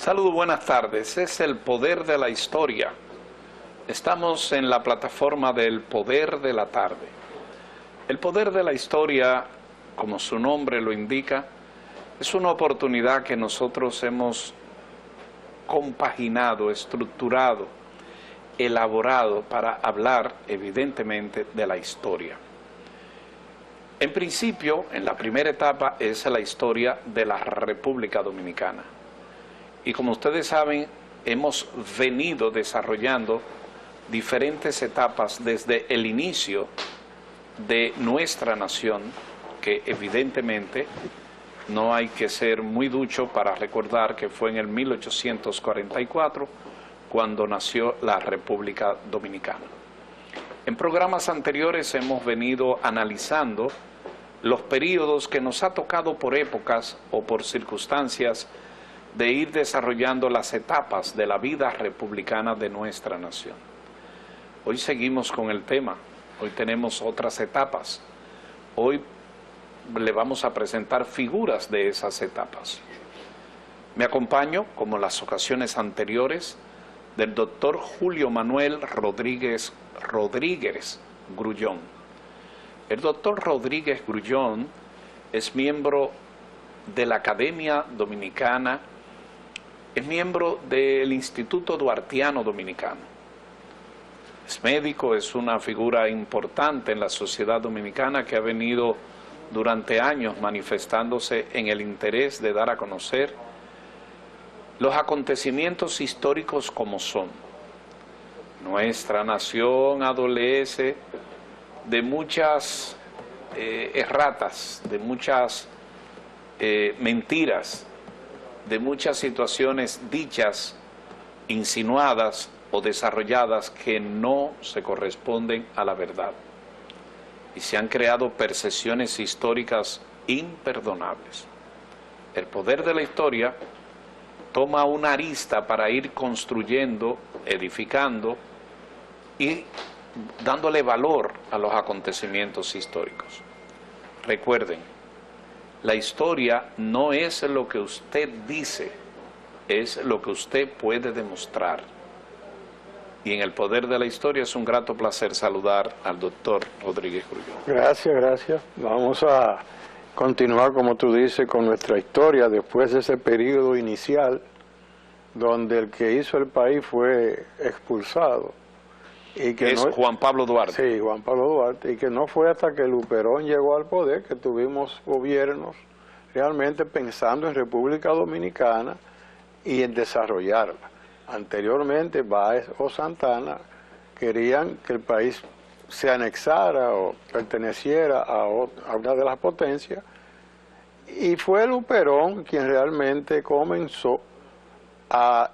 Saludos, buenas tardes. Es el poder de la historia. Estamos en la plataforma del poder de la tarde. El poder de la historia, como su nombre lo indica, es una oportunidad que nosotros hemos compaginado, estructurado, elaborado para hablar evidentemente de la historia. En principio, en la primera etapa es la historia de la República Dominicana. Y como ustedes saben, hemos venido desarrollando diferentes etapas desde el inicio de nuestra nación, que evidentemente no hay que ser muy ducho para recordar que fue en el 1844 cuando nació la República Dominicana. En programas anteriores hemos venido analizando los periodos que nos ha tocado por épocas o por circunstancias de ir desarrollando las etapas de la vida republicana de nuestra nación. Hoy seguimos con el tema, hoy tenemos otras etapas, hoy le vamos a presentar figuras de esas etapas. Me acompaño, como en las ocasiones anteriores, del doctor Julio Manuel Rodríguez Grullón. El doctor Rodríguez Grullón es miembro de la Academia Dominicana, es miembro del Instituto Duartiano Dominicano. Es médico, es una figura importante en la sociedad dominicana que ha venido durante años manifestándose en el interés de dar a conocer los acontecimientos históricos como son. Nuestra nación adolece de muchas erratas, de muchas mentiras, de muchas situaciones dichas, insinuadas o desarrolladas que no se corresponden a la verdad. Y se han creado percepciones históricas imperdonables. El poder de la historia toma una arista para ir construyendo, edificando y dándole valor a los acontecimientos históricos. Recuerden, la historia no es lo que usted dice, es lo que usted puede demostrar. Y en el poder de la historia es un grato placer saludar al doctor Rodríguez Grullón. Gracias. Vamos a continuar, como tú dices, con nuestra historia después de ese periodo inicial donde el que hizo el país fue expulsado. Y que es Juan Pablo Duarte. Sí, Juan Pablo Duarte, y que no fue hasta que Luperón llegó al poder que tuvimos gobiernos realmente pensando en República Dominicana y en desarrollarla. Anteriormente, Báez o Santana querían que el país se anexara o perteneciera a una de las potencias, y fue Luperón quien realmente comenzó a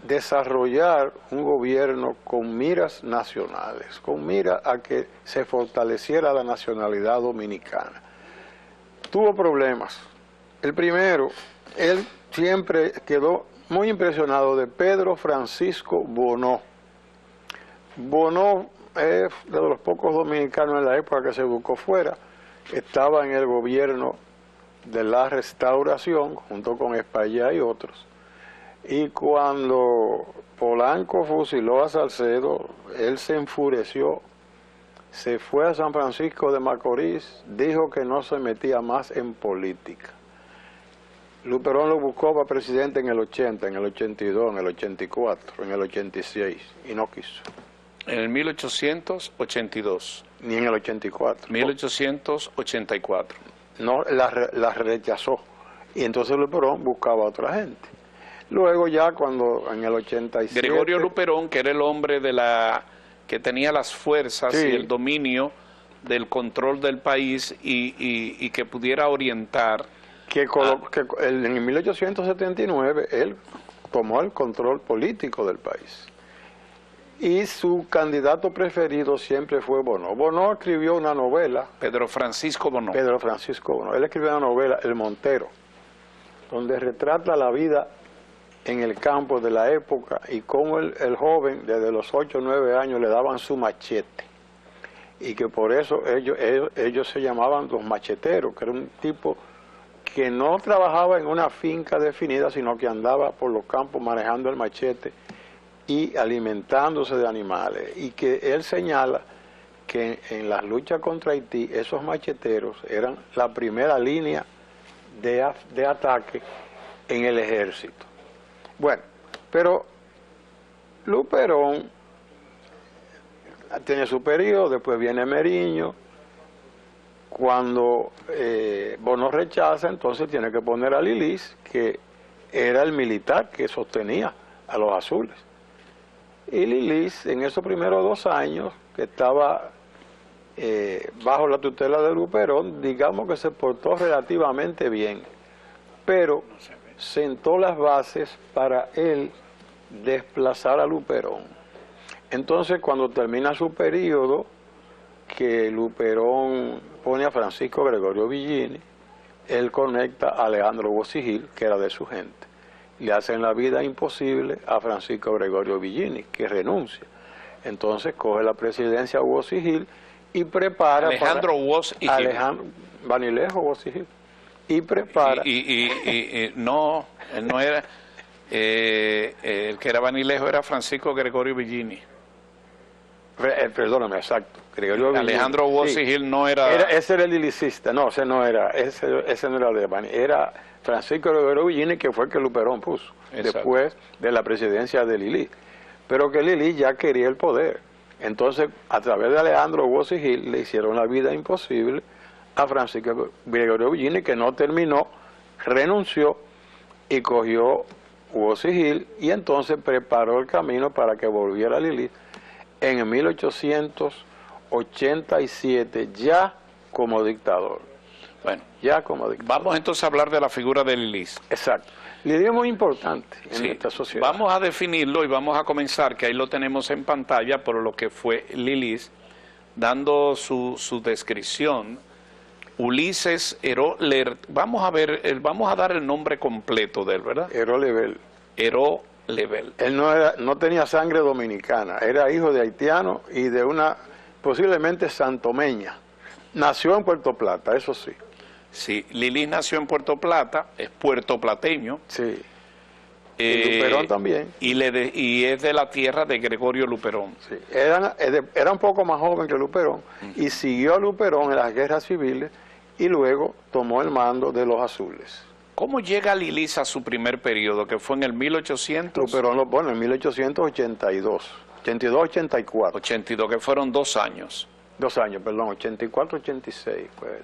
desarrollar un gobierno con miras nacionales, con mira a que se fortaleciera la nacionalidad dominicana. Tuvo problemas. El primero, él siempre quedó muy impresionado de Pedro Francisco Bonó. Bonó es de los pocos dominicanos en la época que se buscó fuera, estaba en el gobierno de la Restauración junto con Espaillá y otros. Y cuando Polanco fusiló a Salcedo, él se enfureció, se fue a San Francisco de Macorís, dijo que no se metía más en política. Luperón lo buscó para presidente en el 80, en el 82, en el 84, en el 86, y no quiso. En el 1882. Ni en el 84. 1884. No, la rechazó. Y entonces Luperón buscaba a otra gente. Luego ya cuando en el 87... Gregorio Luperón, que era el hombre que tenía las fuerzas y el dominio del control del país y que pudiera orientar... en 1879 él tomó el control político del país. Y su candidato preferido siempre fue Bonó. Bonó escribió una novela. Pedro Francisco Bonó. Pedro Francisco Bonó. Él escribió una novela, El Montero, donde retrata la vida en el campo de la época y cómo el joven desde los 8 o 9 años le daban su machete. Y que por eso ellos se llamaban los macheteros, que era un tipo que no trabajaba en una finca definida, sino que andaba por los campos manejando el machete y alimentándose de animales, y que él señala que en las luchas contra Haití esos macheteros eran la primera línea de ataque en el ejército. Bueno, pero Luperón tiene su periodo, después viene Meriño. Cuando Bono rechaza, entonces tiene que poner a Lilis, que era el militar que sostenía a los azules. Y Lilis, en esos primeros 2 años, que estaba bajo la tutela de Luperón, digamos que se portó relativamente bien, pero sentó las bases para él desplazar a Luperón. Entonces, cuando termina su periodo, que Luperón pone a Francisco Gregorio Villini, él conecta a Alejandro Bosigil, que era de su gente. Le hacen la vida imposible a Francisco Gregorio Villini, que renuncia. Entonces coge la presidencia a Bosigil y prepara... Alejandro Bosigil. Alejandro Banilejo Bosigil. Y prepara... No, él no era... el que era Banilejo era Francisco Gregorio Villini. Perdóname, exacto. Gregorio Alejandro Bosigil, sí. No era... Ese era el lilicista, no, ese no era, ese no era de Bani, era Francisco Gregorio Villini, que fue el que Luperón puso, exacto, después de la presidencia de Lili. Pero que Lili ya quería el poder. Entonces, a través de Alejandro Bosigil, le hicieron la vida imposible a Francisco Gregorio Villini, que no terminó, renunció y cogió Bosigil, y entonces preparó el camino para que volviera Lili en 1887, ya como dictador. Bueno, ya como dictador. Vamos entonces a hablar de la figura de Lilis. Exacto. Lilis es muy importante en esta sociedad. Vamos a definirlo y vamos a comenzar, que ahí lo tenemos en pantalla, por lo que fue Lilis, dando su descripción. Ulises Heró vamos a dar el nombre completo de él, ¿verdad? Heró Lebel. Heró Lebel. Él no tenía sangre dominicana, era hijo de haitiano y de una posiblemente santomeña. Nació en Puerto Plata, eso sí. Sí, Lilis nació en Puerto Plata, es puertoplateño. Sí. Y Luperón también. Y es de la tierra de Gregorio Luperón. Sí. Era un poco más joven que Luperón y siguió a Luperón en las guerras civiles y luego tomó el mando de los azules. ¿Cómo llega Lilis a su primer periodo, que fue en el 1800? Luperón lo pone en 1882, 82-84. 82, que fueron 2 años. 2 años, perdón, 84-86 fue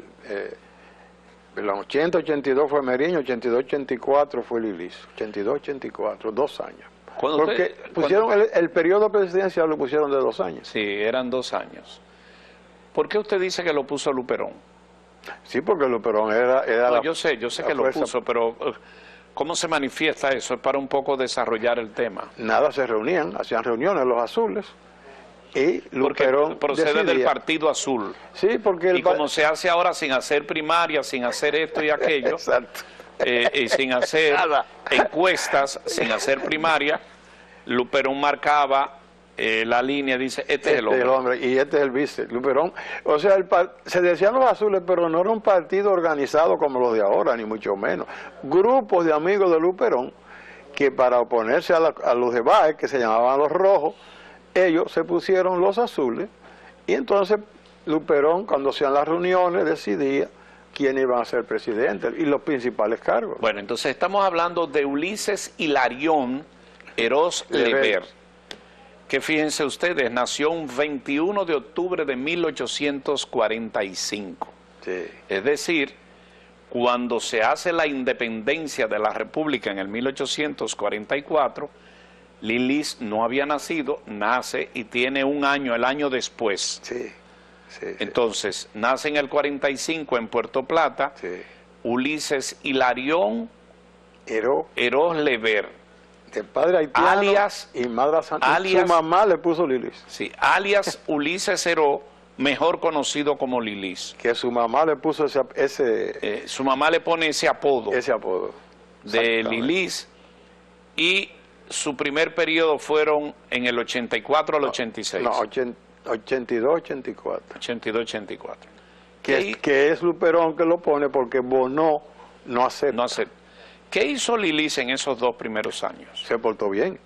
perdón, 80-82 fue Meriño, 82-84 fue Lilis, 82-84, 2 años. Porque pusieron el periodo presidencial lo pusieron de 2 años. Sí, eran 2 años. ¿Por qué usted dice que lo puso Luperón? Sí, porque Luperón era no, yo sé que lo puso, pero ¿cómo se manifiesta eso? Es para un poco desarrollar el tema. Nada, se reunían, hacían reuniones los azules. Y Luperón porque procede del Partido Azul. Sí, porque y como se hace ahora sin hacer primaria, sin hacer esto y aquello, exacto, y sin hacer encuestas, sin hacer primaria, Luperón marcaba la línea, dice, este es el hombre. Y este es el vice, Luperón. O sea, se decían los azules, pero no era un partido organizado como los de ahora, ni mucho menos. Grupos de amigos de Luperón, que para oponerse a los de Báez, que se llamaban los rojos, ellos se pusieron los azules, y entonces Luperón, cuando hacían las reuniones, decidía quién iba a ser presidente y los principales cargos. Bueno, entonces estamos hablando de Ulises Hilarión Herós Leber, que fíjense ustedes, nació un 21 de octubre de 1845. Sí. Es decir, cuando se hace la independencia de la República en el 1844, Lilis no había nacido, nace y tiene 1 año, el año después. Sí, sí. Entonces, nace en el 45 en Puerto Plata, sí. Ulises Hilarión Herós Leber. De padre haitiano alias, y madre santa. Su mamá le puso Lilis. Sí, alias Ulises Heró, mejor conocido como Lilis. Que su mamá le puso ese su mamá le pone ese apodo. Ese apodo. De Lilis. Y su primer periodo fueron en el 84 al 86. No, 82-84. 82-84. Que es Luperón que lo pone porque Bonó no acepta. No acepta. ¿Qué hizo Lilis en esos 2 primeros años? Se portó bien,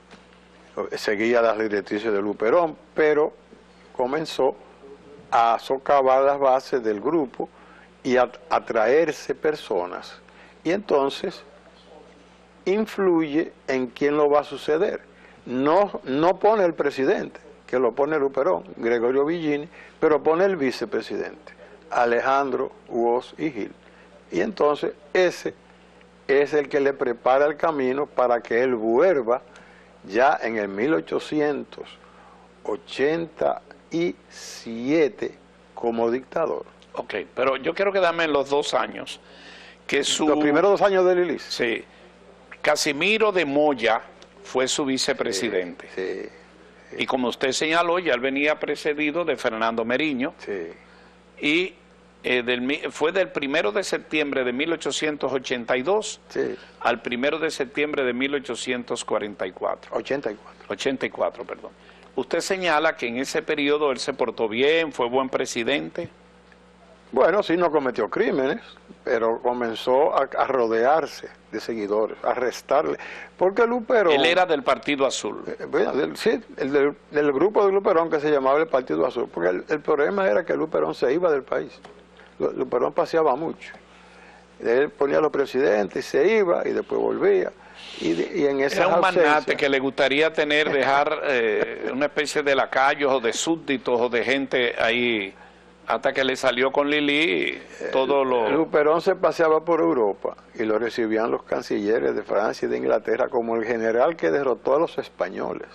seguía las directrices de Luperón, pero comenzó a socavar las bases del grupo y a atraerse personas. Y entonces influye en quién lo va a suceder. No pone el presidente, que lo pone Luperón, Gregorio Villini, pero pone el vicepresidente, Alejandro Woz y Gil. Y entonces ese es el que le prepara el camino para que él vuelva ya en el 1887 como dictador. Ok, pero yo quiero quedarme en los 2 años. Los primeros 2 años de Lilis. Sí. Casimiro de Moya fue su vicepresidente. Sí. Y como usted señaló, ya él venía precedido de Fernando Meriño. Sí. Y fue del 1 de septiembre de 1882 Sí. al 1 de septiembre de 1844. 84, perdón. Usted señala que en ese periodo él se portó bien, fue buen presidente. Bueno, sí, no cometió crímenes, pero comenzó a rodearse de seguidores, a restarle. Porque Luperón... Él era del Partido Azul. Sí, del grupo de Luperón que se llamaba el Partido Azul. Porque el problema era que Luperón se iba del país. Luperón paseaba mucho. Él ponía a los presidentes y se iba y después volvía. Y en esa era un magnate que le gustaría dejar una especie de lacayos o de súbditos o de gente ahí, hasta que le salió con Lili todo lo... Luperón se paseaba por Europa y lo recibían los cancilleres de Francia y de Inglaterra como el general que derrotó a los españoles.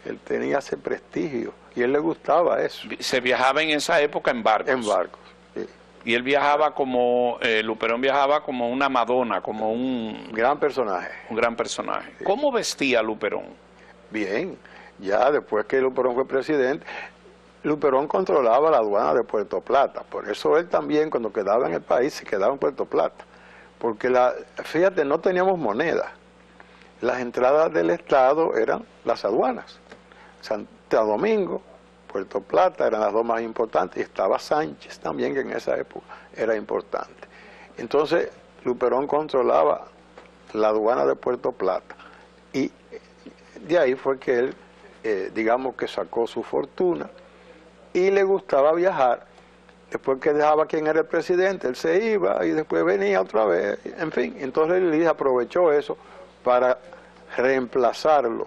Él tenía ese prestigio y a él le gustaba eso. Se viajaba en esa época en barcos. En barcos, sí. Y él viajaba como, Luperón viajaba como una Madonna, como un gran personaje. Un gran personaje. Sí. ¿Cómo vestía Luperón? Bien, ya después que Luperón fue presidente, Luperón controlaba la aduana de Puerto Plata. Por eso él también, cuando quedaba en el país, se quedaba en Puerto Plata. Porque, fíjate, no teníamos moneda. Las entradas del Estado eran las aduanas. Santo Domingo, Puerto Plata eran las 2 más importantes, y estaba Sánchez también, que en esa época era importante. Entonces, Luperón controlaba la aduana de Puerto Plata, y de ahí fue que él, digamos que sacó su fortuna, y le gustaba viajar. Después que dejaba quien era el presidente, él se iba, y después venía otra vez, en fin. Entonces Lili aprovechó eso para reemplazarlo.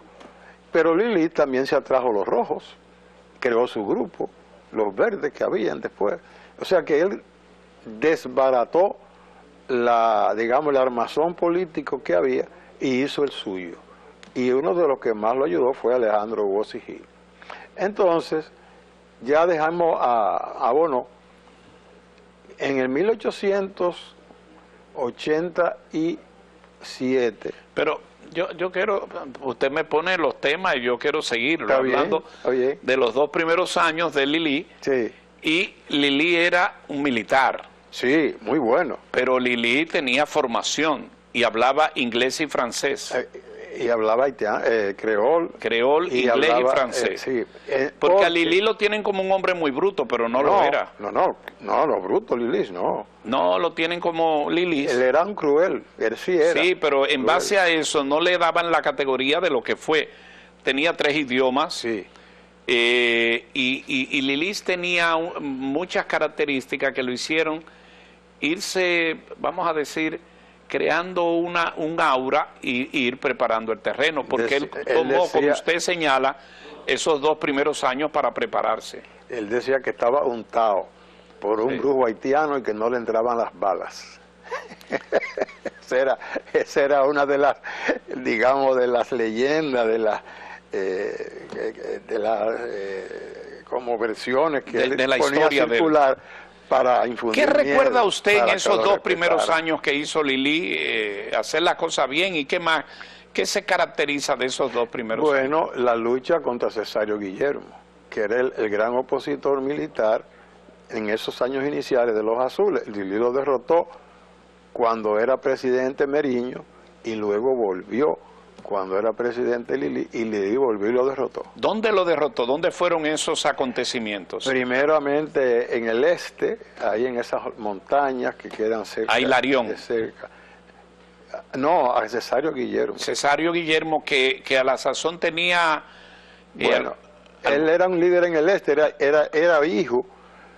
Pero Lili también se atrajo los rojos, creó su grupo, los verdes que habían después. O sea que él desbarató el armazón político que había y hizo el suyo. Y uno de los que más lo ayudó fue Alejandro Woz y Gil. Entonces, ya dejamos a Bono. En el 1887... Pero yo quiero, usted me pone los temas y yo quiero seguirlo hablando de los 2 primeros años de Lili. Sí. Y Lili era un militar. Sí, muy bueno. Pero Lili tenía formación y hablaba inglés y francés. Y hablaba creol, inglés y francés. Sí, porque a Lili lo tienen como un hombre muy bruto, pero no lo era. No, bruto Lilis, no. No, lo tienen como Lilis. Él era un cruel, él sí era. Sí, pero en cruel. Base a eso no le daban la categoría de lo que fue. Tenía 3 idiomas. Sí. Y Lilis tenía muchas características que lo hicieron irse, vamos a decir, creando un aura y ir preparando el terreno, porque él tomó, como usted señala, esos 2 primeros años para prepararse. Él decía que estaba untado por un brujo haitiano y que no le entraban las balas. Esa era una de las, digamos, de las leyendas, de las como versiones que él de la ponía historia a circular para infundir ¿Qué recuerda miedo, usted en esos 2 primeros respetaran. años que hizo Lili, hacer la cosa bien, y qué más? ¿Qué se caracteriza de esos 2 primeros años? Bueno, la lucha contra Cesario Guillermo, que era el gran opositor militar en esos años iniciales de los azules. Lili lo derrotó cuando era presidente Meriño y luego volvió cuando era presidente Lili, y Lili volvió y lo derrotó. ¿Dónde lo derrotó? ¿Dónde fueron esos acontecimientos? Primeramente en el este, ahí en esas montañas que quedan cerca. A Hilarión. De cerca. No, a Cesario Guillermo. Cesario Guillermo, que a la sazón tenía... Bueno, él era un líder en el este, era hijo.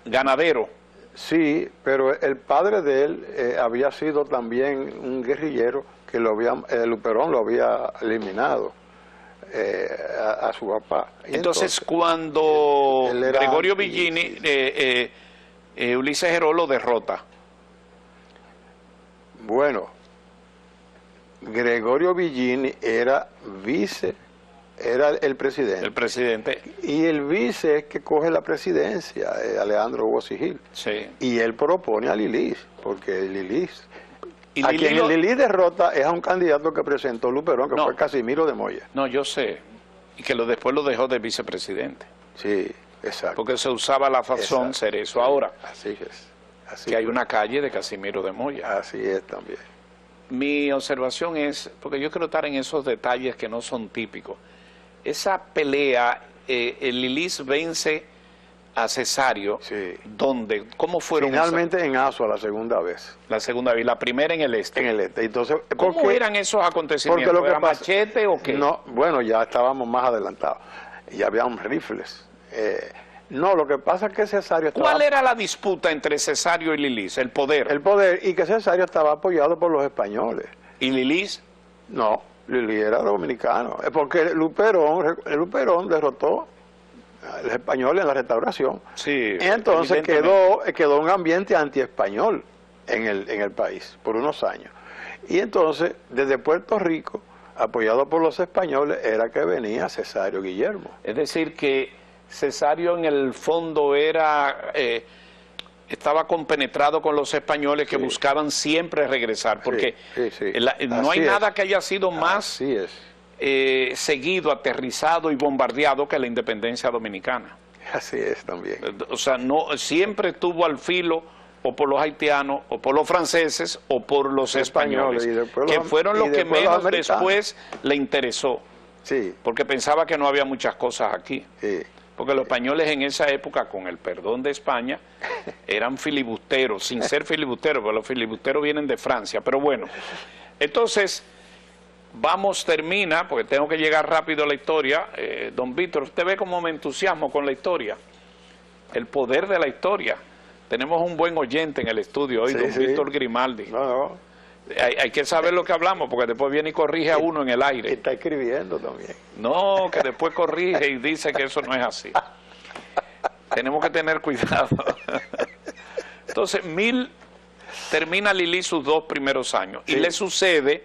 Ganadero. Sí, pero el padre de él había sido también un guerrillero que Luperón lo había eliminado a su papá. Entonces cuando Gregorio anti, Villini, Ulises Heró lo derrota. Bueno, Gregorio Villini era el presidente. El presidente. Y el vice es que coge la presidencia, Alejandro Bossi Gil. Sí. Y él propone a Lilis, porque Lilis... Y a Lili quien Lilis derrota es a un candidato que presentó Luperón, que fue Casimiro de Moya. No, yo sé. Y que después lo dejó de vicepresidente. Sí, exacto. Porque se usaba la razón ser eso. Ahora, así es. Así que hay una calle de Casimiro de Moya. Así es también. Mi observación es, porque yo quiero estar en esos detalles que no son típicos. Esa pelea, Lilis vence a Cesario, sí. ¿Dónde? ¿Cómo fueron? Finalmente en Azua la segunda vez. La segunda vez, la primera en el este. En el este. Entonces, ¿cómo eran esos acontecimientos? Porque ¿Era machete o qué? No, bueno, ya estábamos más adelantados. Ya habían rifles. No, lo que pasa es que Cesario estaba... ¿Cuál era la disputa entre Cesario y Lilis? El poder. El poder, y que Cesario estaba apoyado por los españoles. ¿Y Lilis? No, Lilis era dominicano. Porque Luperón derrotó a los españoles en la Restauración. Sí. Y entonces quedó un ambiente antiespañol en el país por unos años. Y entonces, desde Puerto Rico, apoyado por los españoles, era que venía Cesario Guillermo. Es decir, que Cesario en el fondo estaba compenetrado con los españoles que buscaban siempre regresar, porque no hay nada que haya sido más seguido, aterrizado y bombardeado que la independencia dominicana. Así es también. O sea, no siempre estuvo al filo o por los haitianos, o por los franceses, o por los españoles, que fueron los que menos después le interesó, porque pensaba que no había muchas cosas aquí. Porque los españoles en esa época, con el perdón de España, eran filibusteros, sin ser filibusteros, porque los filibusteros vienen de Francia. Pero bueno, entonces, termina, porque tengo que llegar rápido a la historia. Don Víctor, usted ve cómo me entusiasmo con la historia, el poder de la historia. Tenemos un buen oyente en el estudio hoy, don Víctor Grimaldi. Hay que saber lo que hablamos, porque después viene y corrige a uno en el aire. Está escribiendo también. No, que después corrige y dice que eso no es así. Tenemos que tener cuidado. Entonces, termina Lili sus 2 primeros años. Y le sucede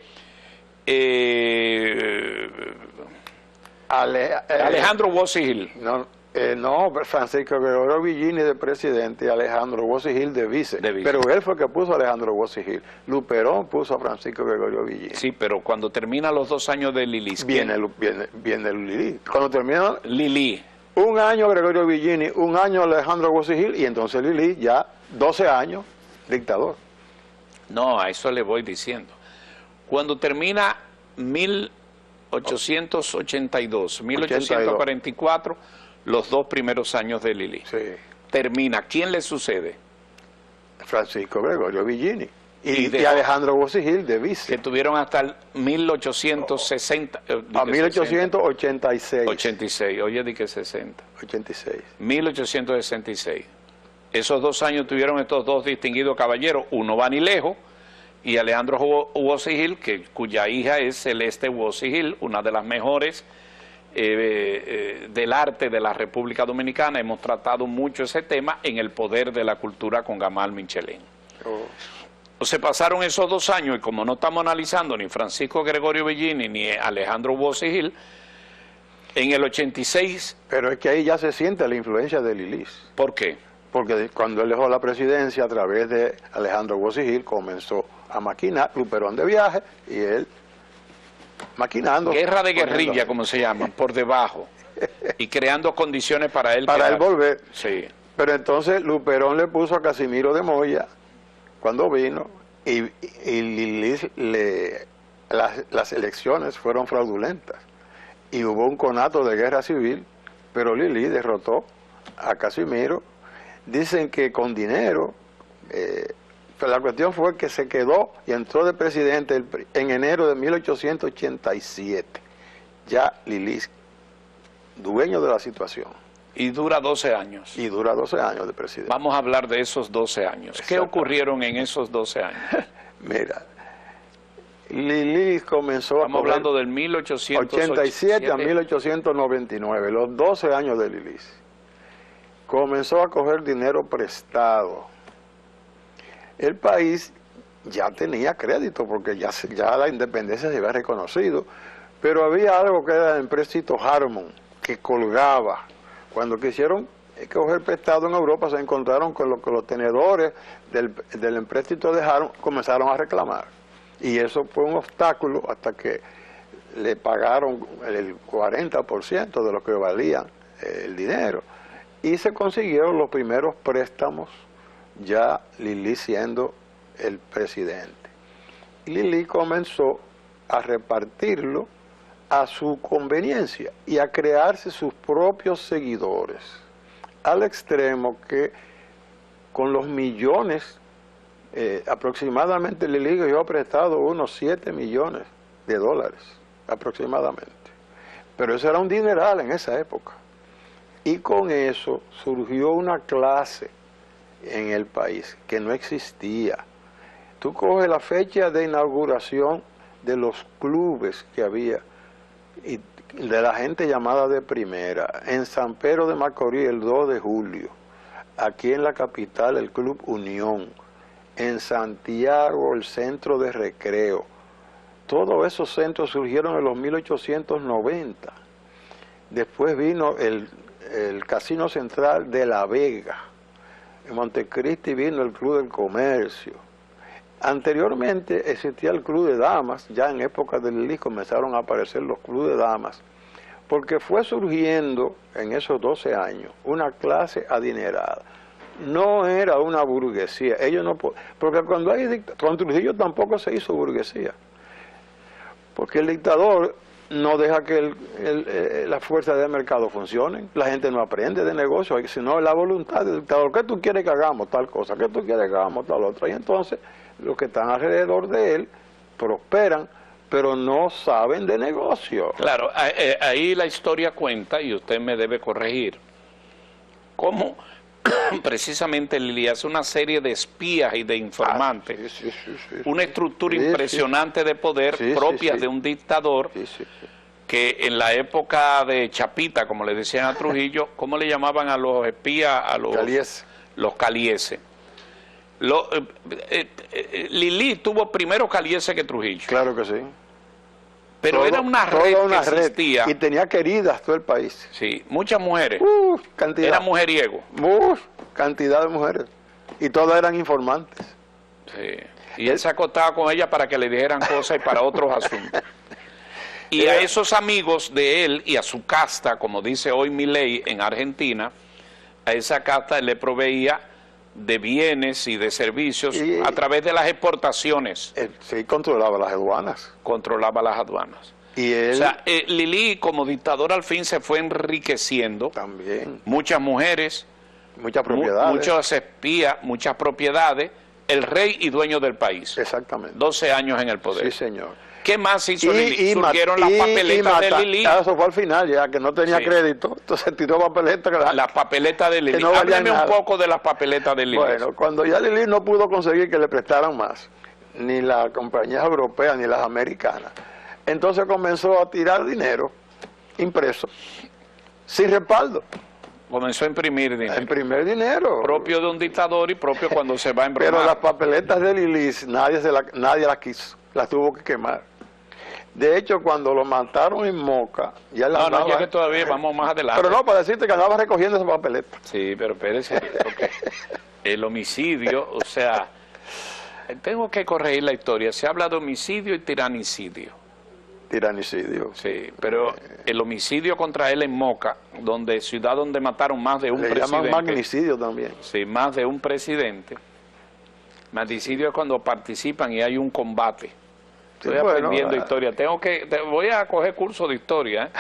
Alejandro Bossi Gil. No, Francisco Gregorio Villini de presidente y Alejandro Bossi Gil de vice. Pero él fue el que puso a Alejandro Bossi Gil. Luperón puso a Francisco Gregorio Villini. Sí, pero cuando termina los 2 años de Lili, viene Lili. Cuando termina Lili, un año Gregorio Villini, un año Alejandro Bossi Gil, y entonces Lili ya 12 años dictador. No, a eso le voy diciendo. Cuando termina 1882, 1844, los 2 primeros años de Lili. Termina. ¿Quién le sucede? Francisco Gregorio Villini. Y Alejandro Bossi Gil de vice. Que tuvieron hasta el 1860. A 1886. 86, oye, di que 60. 86. 1866. Esos 2 años tuvieron estos 2 distinguidos caballeros, uno Vanilejo y Alejandro Bossi Gil, cuya hija es Celeste Bossi Gil, una de las mejores del arte de la República Dominicana. Hemos tratado mucho ese tema en El Poder de la Cultura con Gamal Michelén. Se pasaron esos 2 años y como no estamos analizando ni Francisco Gregorio Villini ni Alejandro Bossi Gil, en el 86... Pero es que ahí ya se siente la influencia de Lilis. ¿Por qué? Porque cuando él dejó la presidencia a través de Alejandro Bossi Gil comenzó a maquinar, Luperón de viaje y él maquinando. Guerra de guerrilla, como se llama, por debajo. Y creando condiciones para él. Para él volver. Sí. Pero entonces Luperón le puso a Casimiro de Moya cuando vino y Lilis le las elecciones fueron fraudulentas y hubo un conato de guerra civil, pero Lili derrotó a Casimiro. Dicen que con dinero, pero la cuestión fue que se quedó y entró de presidente en enero de 1887. Ya Lili, dueño de la situación. Y dura 12 años. Y dura 12 años de presidente. Vamos a hablar de esos 12 años. ¿Qué ocurrieron en esos 12 años? Mira, Lili comenzó Estamos hablando del 1887 a 1899, los 12 años de Lili. Comenzó a coger dinero prestado. El país ya tenía crédito porque ya la independencia se había reconocido, pero había algo que era el empréstito Harmon, que colgaba. Cuando quisieron coger prestado en Europa se encontraron con lo que los tenedores del empréstito de Harmon comenzaron a reclamar. Y eso fue un obstáculo hasta que le pagaron el 40% de lo que valía el dinero. Y se consiguieron los primeros préstamos, ya Lili siendo el presidente. Lili comenzó a repartirlo a su conveniencia y a crearse sus propios seguidores, al extremo que con los millones, aproximadamente Lili yo ha prestado unos 7 millones de dólares, aproximadamente. Pero eso era un dineral en esa época. Y con eso surgió una clase en el país que no existía. Tú coges la fecha de inauguración de los clubes que había, y de la gente llamada de primera, en San Pedro de Macorís el 2 de julio, aquí en la capital el Club Unión, en Santiago el Centro de Recreo. Todos esos centros surgieron en los 1890. Después vino el Casino Central de La Vega. En Montecristi vino el Club del Comercio. Anteriormente existía el Club de Damas, ya en época de Lili comenzaron a aparecer los clubes de damas, porque fue surgiendo en esos 12 años una clase adinerada. No era una burguesía, ellos no, porque con Trujillo tampoco se hizo burguesía, porque el dictador no deja que las fuerzas del mercado funcionen, la gente no aprende de negocio, sino la voluntad del dictador. ¿Qué tú quieres que hagamos? Tal cosa. ¿Qué tú quieres que hagamos? Tal otra. Y entonces los que están alrededor de él prosperan, pero no saben de negocio. Claro, ahí la historia cuenta, y usted me debe corregir, cómo precisamente Lili hace una serie de espías y de informantes, Sí. una estructura impresionante de poder propia de un dictador que en la época de Chapita, como le decían a Trujillo, ¿cómo le llamaban a los espías? A los calieses. Lili tuvo primero calieses que Trujillo. Claro que sí. Pero era una red que existía. Y tenía queridas todo el país. Sí, muchas mujeres. Cantidad. Era mujeriego. Cantidad de mujeres. Y todas eran informantes. Sí. Y él se acostaba con ella para que le dijeran cosas y para otros asuntos. Y a esos amigos de él y a su casta, como dice hoy Milei en Argentina, a esa casta él le proveía de bienes y de servicios a través de las exportaciones. Sí, controlaba las aduanas. Controlaba las aduanas. Y él, o sea, Lili como dictador al fin se fue enriqueciendo. También. Muchas mujeres. Muchas propiedades. Muchos espías, muchas propiedades. El rey y dueño del país. Exactamente. 12 años en el poder. Sí, señor. ¿Qué más hizo Lili? Surgieron las papeletas de Lili. Eso fue al final, ya que no tenía crédito, entonces tiró papeletas. Las papeletas de Lili. No Hábleme un poco de las papeletas de Lili. Bueno, cuando ya Lili no pudo conseguir que le prestaran más, ni las compañías europeas ni las americanas, entonces comenzó a tirar dinero impreso, sin respaldo. Comenzó a imprimir dinero. A imprimir dinero. Propio de un dictador y propio cuando se va a embromar. Pero las papeletas de Lili nadie las quiso, las tuvo que quemar. De hecho, cuando lo mataron en Moca, ya la no llegue todavía, vamos más adelante. Pero no, para decirte que andaba recogiendo esa papeleta. Sí, pero espérese, porque el homicidio, o sea, tengo que corregir la historia. Se habla de homicidio y tiranicidio. Tiranicidio. Sí, pero el homicidio contra él en Moca, ciudad donde mataron más de un presidente. Le llaman magnicidio también. Sí, más de un presidente. Magnicidio es cuando participan y hay un combate. Estoy aprendiendo historia. Voy a coger curso de historia.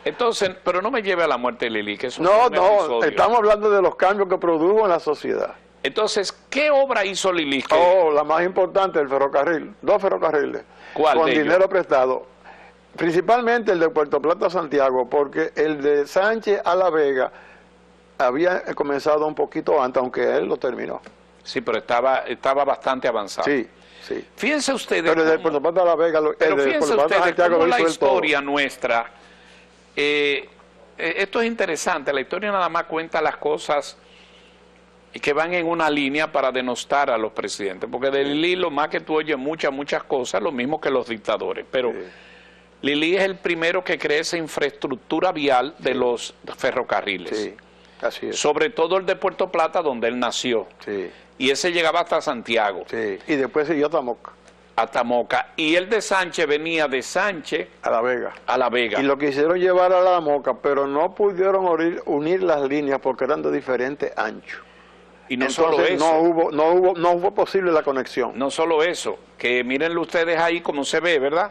Entonces, pero no me lleve a la muerte de Lili, que eso no, es un episodio. Estamos hablando de los cambios que produjo en la sociedad. Entonces, ¿qué obra hizo Lili? La más importante, el ferrocarril. 2 ferrocarriles. ¿Cuál con de dinero ellos? Prestado. Principalmente el de Puerto Plata a Santiago, porque el de Sánchez a La Vega había comenzado un poquito antes, aunque él lo terminó. Sí, pero estaba bastante avanzado. Sí, sí. Fíjense ustedes. Pero el de Puerto Plata a La Vega, Pero fíjense ustedes cómo la historia todo. nuestra, esto es interesante, la historia nada más cuenta las cosas que van en una línea para denostar a los presidentes, porque de Lili lo más que tú oyes muchas cosas, lo mismo que los dictadores, pero Sí. Lili es el primero que crea esa infraestructura vial de los ferrocarriles, Sí, así es. sobre todo el de Puerto Plata, donde él nació, Sí, y ese llegaba hasta Santiago, sí. Y después siguió Tamoca, hasta Moca, y el de Sánchez venía de Sánchez a La Vega. a La Vega. Y lo quisieron llevar a La Moca, pero no pudieron unir las líneas porque eran de diferente ancho. Y no Entonces, solo eso, no hubo posible la conexión. no solo eso, que mírenlo ustedes ahí como se ve, ¿verdad?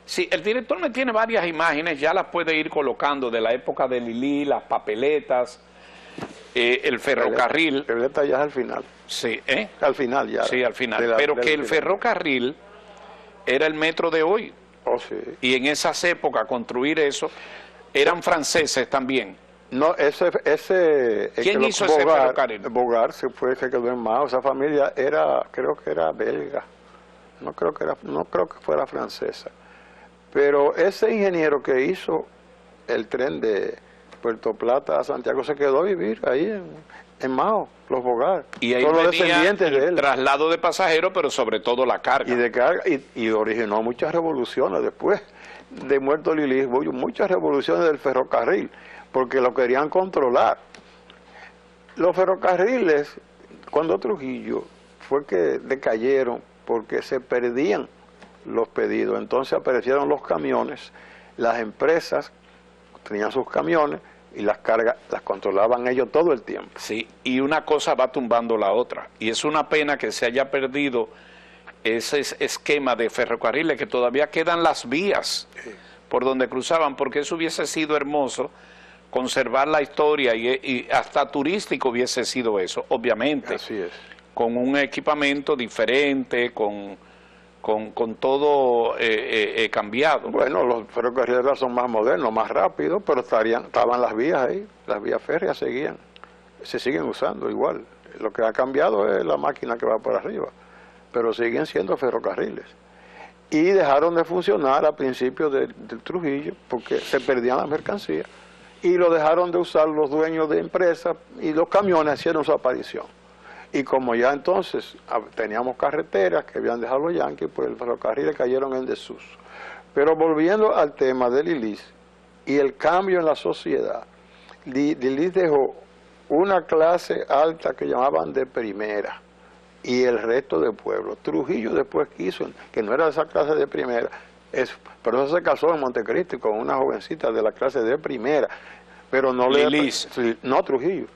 Sí, el director me tiene varias imágenes, ya las puede ir colocando de la época de Lili, las papeletas, el ferrocarril. La papeleta ya es al final. Sí, Al final ya. Sí, al final. Pero que el ferrocarril era el metro de hoy. Oh, sí. Y en esas épocas construir eso, eran franceses también. No, ¿Quién hizo ese ferrocarril? Bogar se quedó en Mao. Esa familia creo que era belga. No creo que fuera francesa. Pero ese ingeniero que hizo el tren de Puerto Plata a Santiago se quedó a vivir ahí en Mao, los Bogar. Y ahí todos los venía descendientes de el él. traslado de pasajeros, pero sobre todo la carga. Y originó muchas revoluciones después de muerto Lili, muchas revoluciones del ferrocarril, porque lo querían controlar. Los ferrocarriles, cuando Trujillo, fue que decayeron porque se perdían los pedidos. Entonces aparecieron los camiones, las empresas tenían sus camiones y las cargas las controlaban ellos todo el tiempo. Sí, y una cosa va tumbando la otra. Y es una pena que se haya perdido ese esquema de ferrocarriles, que todavía quedan las vías por donde cruzaban, porque eso hubiese sido hermoso, conservar la historia y hasta turístico hubiese sido eso, obviamente. Así es. Con un equipamiento diferente, con todo cambiado. Bueno, los ferrocarriles son más modernos, más rápidos, pero estaban las vías ahí, las vías férreas se siguen usando igual. Lo que ha cambiado es la máquina que va por arriba, pero siguen siendo ferrocarriles. Y dejaron de funcionar a principios del Trujillo porque se perdían las mercancías y lo dejaron de usar los dueños de empresas y los camiones hicieron su aparición. Y como ya entonces teníamos carreteras que habían dejado los yanquis, pues el ferrocarril cayeron en desuso. Pero volviendo al tema de Lilis y el cambio en la sociedad, Lilis dejó una clase alta que llamaban de primera y el resto del pueblo. Trujillo después quiso, que no era esa clase de primera, pero eso se casó en Montecristi con una jovencita de la clase de primera, pero no Lilis. no Trujillo,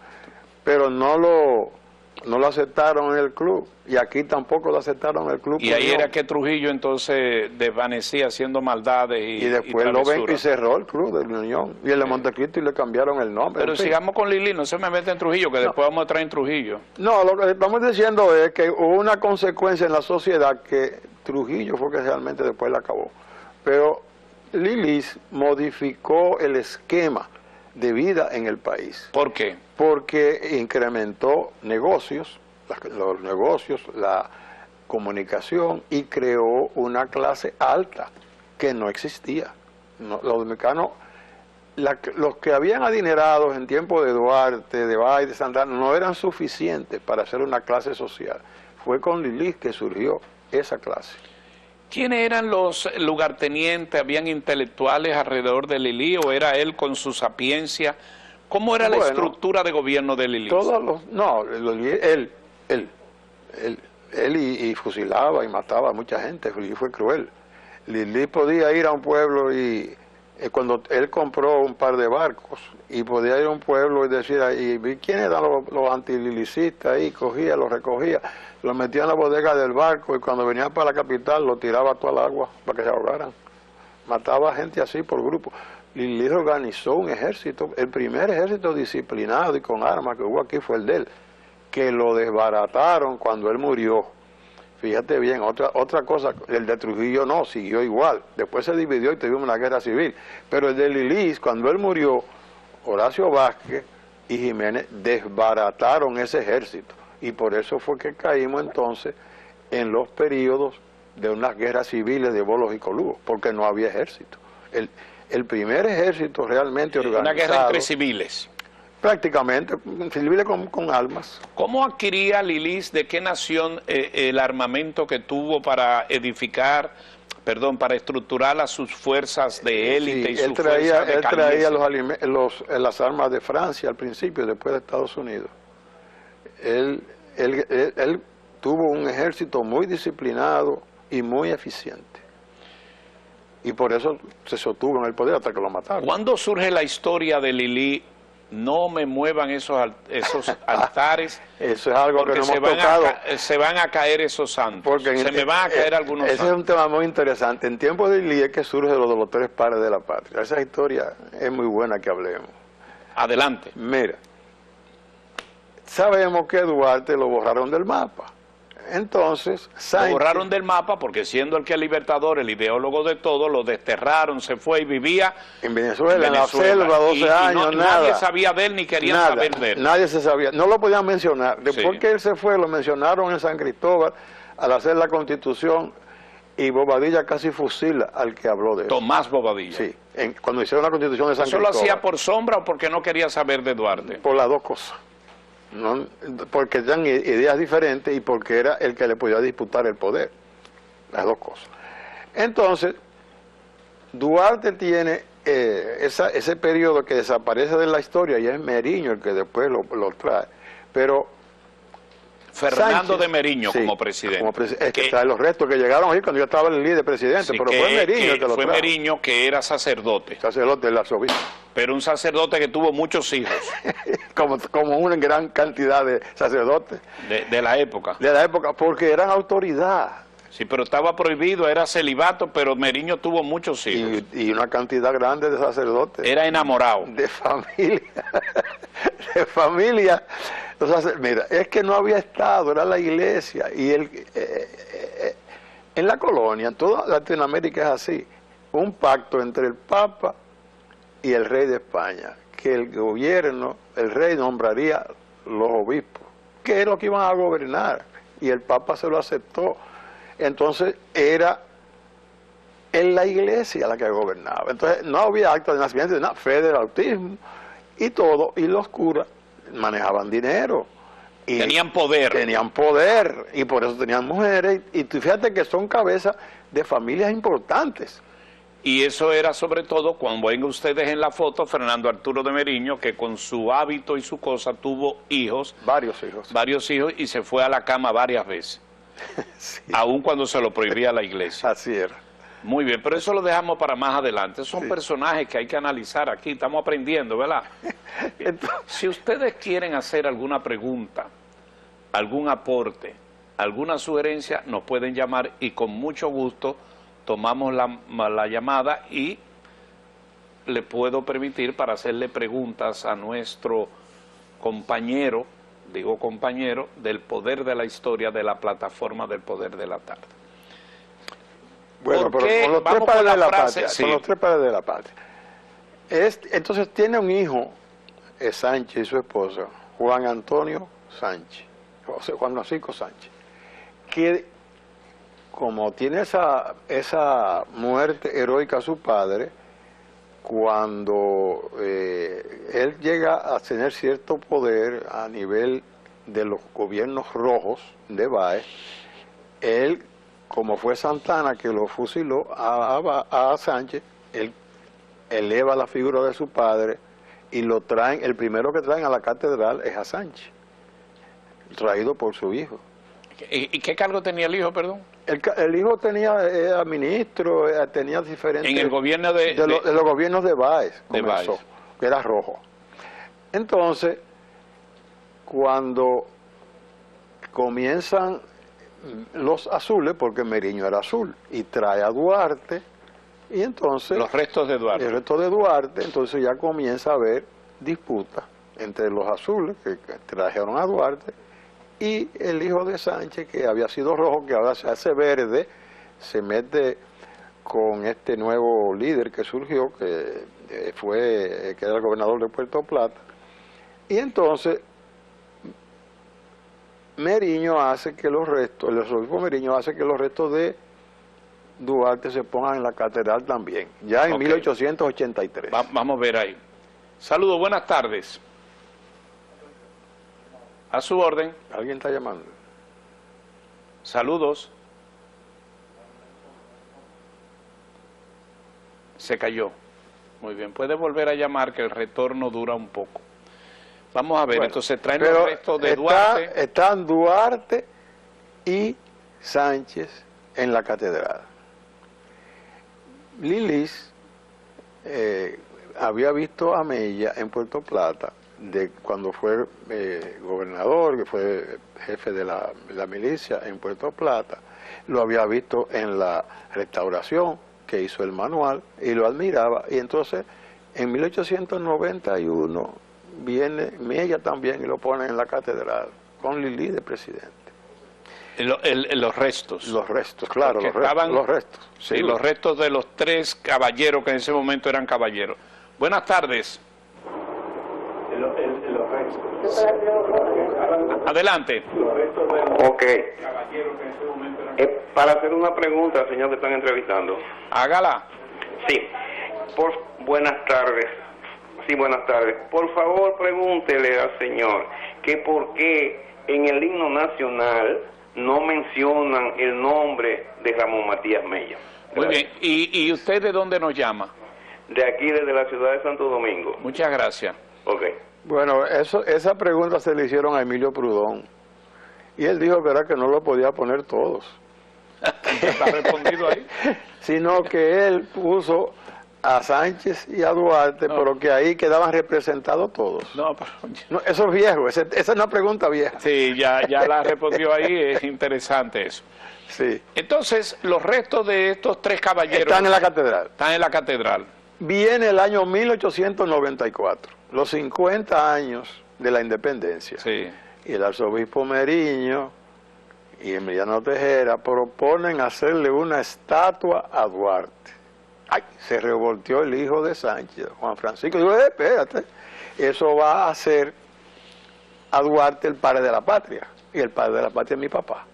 pero no lo aceptaron en el club, y aquí tampoco lo aceptaron en el club. Y ahí era que Trujillo entonces desvanecía haciendo maldades y después lo ven y cerró el club de la Unión, y el de Montecristi le cambiaron el nombre. Pero sigamos con Lili, no se me mete en Trujillo, que después vamos a traer en Trujillo. No, lo que estamos diciendo es que hubo una consecuencia en la sociedad que Trujillo fue que realmente después la acabó. Pero Lilis modificó el esquema de vida en el país. ¿Por qué? Porque incrementó negocios, los negocios, la comunicación, y creó una clase alta que no existía. Los dominicanos, los que habían adinerados en tiempo de Duarte, de Báez, de Santana, no eran suficientes para hacer una clase social. Fue con Lilis que surgió esa clase. ¿Quiénes eran los lugartenientes? ¿Habían intelectuales alrededor de Lili o era él con su sapiencia? ¿Cómo era la estructura de gobierno de Lili? Él y fusilaba y mataba a mucha gente. Lili fue cruel. Lili podía ir a un pueblo y cuando él compró un par de barcos y podía ir a un pueblo y decir, ¿y quiénes eran los antililicistas ahí? Cogía, los recogía, los metía en la bodega del barco y cuando venía para la capital lo tiraba todo al agua para que se ahogaran. Mataba gente así por grupo. Lili organizó un ejército, el primer ejército disciplinado y con armas que hubo aquí fue el de él, que lo desbarataron cuando él murió. Fíjate bien, otra cosa, el de Trujillo no, siguió igual. Después se dividió y tuvimos una guerra civil. Pero el de Lilis, cuando él murió, Horacio Vázquez y Jiménez desbarataron ese ejército. Y por eso fue que caímos entonces en los periodos de unas guerras civiles de Bolos y Colugos, porque no había ejército. El primer ejército realmente organizado... Una guerra entre civiles. Prácticamente, civiles con armas. ¿Cómo adquiría Lilis, de qué nación, el armamento que tuvo para edificar, para estructurar a sus fuerzas de élite y sus fuerzas de calle? Él traía las armas de Francia al principio, después de Estados Unidos. Él tuvo un ejército muy disciplinado y muy eficiente. Y por eso se sostuvo en el poder hasta que lo mataron. ¿Cuándo surge la historia de Lili? No me muevan esos altares. Eso es algo que no hemos tocado. Se van a caer esos santos. Porque se me van a caer algunos santos. Ese es un tema muy interesante. En tiempos de Lili es que surge lo de los tres pares de la patria. Esa historia es muy buena que hablemos. Adelante. Mira, sabemos que Duarte lo borraron del mapa. Entonces, Sánchez, lo borraron del mapa porque siendo el que es libertador, el ideólogo de todo, lo desterraron, se fue y vivía en Venezuela, en la selva, 12 años, nada. Nadie sabía de él ni querían saber de él. Nadie se sabía, no lo podían mencionar. Después que él se fue, lo mencionaron en San Cristóbal al hacer la Constitución y Bobadilla casi fusila al que habló de él. Tomás Bobadilla. Sí, cuando hicieron la Constitución de San Cristóbal. ¿Eso lo hacía por sombra o porque no quería saber de Duarte? Por las dos cosas. No, porque tenían ideas diferentes y porque era el que le podía disputar el poder, las dos cosas. Entonces, Duarte tiene ese periodo que desaparece de la historia y es Meriño el que después lo trae, pero Fernando Sánchez, de Meriño sí, como presidente. Es que trae los restos que llegaron ahí cuando yo estaba en el líder presidente, sí, pero fue Meriño el que lo fue trajo. Meriño que era sacerdote. Sacerdote del arzobispo. Pero un sacerdote que tuvo muchos hijos. como una gran cantidad de sacerdotes. De la época. De la época, porque eran autoridad. Sí, pero estaba prohibido, era celibato, pero Meriño tuvo muchos hijos. Y una cantidad grande de sacerdotes. Era enamorado. De familia. De familia. Entonces, mira, es que no había Estado, era la iglesia. Y en la colonia, en toda Latinoamérica es así. Un pacto entre el Papa y el rey de España, que el gobierno, el rey nombraría los obispos, que es lo que iban a gobernar, y el Papa se lo aceptó. Entonces era en la iglesia la que gobernaba. Entonces no había acta de nacimiento, nada, fe del bautismo y todo, y los curas manejaban dinero. Y tenían poder. Tenían poder, y por eso tenían mujeres, y fíjate que son cabezas de familias importantes. Y eso era sobre todo, cuando ven ustedes en la foto, Fernando Arturo de Meriño, que con su hábito y su cosa tuvo hijos. Varios hijos. Varios hijos y se fue a la cama varias veces. Sí. Aun cuando se lo prohibía la iglesia. Así era. Muy bien, pero eso lo dejamos para más adelante. Son personajes que hay que analizar aquí, estamos aprendiendo, ¿verdad? Entonces, si ustedes quieren hacer alguna pregunta, algún aporte, alguna sugerencia, nos pueden llamar y con mucho gusto tomamos la llamada y le puedo permitir para hacerle preguntas a nuestro compañero, digo compañero, del Poder de la Historia de la plataforma del Poder de la Tarde. Bueno, pero con los tres padres de la patria, con los tres padres de la patria. Entonces tiene un hijo, Sánchez y su esposa, Juan Antonio Sánchez, o sea, Juan Francisco Sánchez, que como tiene esa muerte heroica a su padre, cuando él llega a tener cierto poder a nivel de los gobiernos rojos de Báez, él, como fue Santana que lo fusiló a Sánchez, él eleva la figura de su padre y lo traen, el primero que traen a la catedral es a Sánchez, traído por su hijo. ¿Y qué cargo tenía el hijo, perdón? El hijo era ministro, tenía diferentes... En el gobierno de los gobiernos de Báez de comenzó, Báez. que era rojo. Entonces, cuando comienzan los azules, porque Meriño era azul, y trae a Duarte, y entonces... Los restos de Duarte. El resto de Duarte, entonces ya comienza a haber disputa entre los azules, que trajeron a Duarte, y el hijo de Sánchez, que había sido rojo, que ahora se hace verde, se mete con este nuevo líder que surgió, que era el gobernador de Puerto Plata, y entonces Meriño hace que los restos, el arzobispo Meriño hace que los restos de Duarte se pongan en la catedral también, ya en 1883. Vamos a ver ahí. Saludos, buenas tardes. A su orden. ¿Alguien está llamando? Saludos. Se cayó. Muy bien, puede volver a llamar, que el retorno dura un poco. Vamos a ver, entonces traen los restos de Duarte. Están Duarte y Sánchez en la catedral. Lilis había visto a Mella en Puerto Plata, cuando fue gobernador, que fue jefe de la milicia en Puerto Plata. Lo había visto en la restauración que hizo el manual y lo admiraba. Y entonces, en 1891, viene Mella también y lo pone en la catedral, con Lili de presidente. Los restos. Los restos, claro, los restos. Sí, los restos de los 3 caballeros que en ese momento eran caballeros. Buenas tardes. Los restos. Adelante. Los restos de los caballeros que en ese momento eran para hacer una pregunta al señor que están entrevistando. Hágala. Sí. Buenas tardes. Sí, buenas tardes. Por favor, pregúntele al señor que por qué en el himno nacional no mencionan el nombre de Ramón Matías Mella. Muy bien. ¿Y usted de dónde nos llama? De aquí, desde la ciudad de Santo Domingo. Muchas gracias. Ok. Bueno, esa pregunta se le hicieron a Emilio Prudón. Y él dijo que era que no lo podía poner todos. ¿Está respondido ahí? Sino que él puso a Sánchez y a Duarte, pero que ahí quedaban representados todos. No, pero... No, eso es viejo, esa es una pregunta vieja. Sí, ya la respondió ahí, es interesante eso. Sí. Entonces, los restos de estos 3 caballeros... Están en la catedral. Están en la catedral. Viene el año 1894, los 50 años de la independencia. Sí. Y el arzobispo Meriño y Emiliano Tejera proponen hacerle una estatua a Duarte. ¡Ay! Se revolteó el hijo de Sánchez, Juan Francisco. Digo, espérate, eso va a hacer a Duarte el padre de la patria. Y el padre de la patria es mi papá.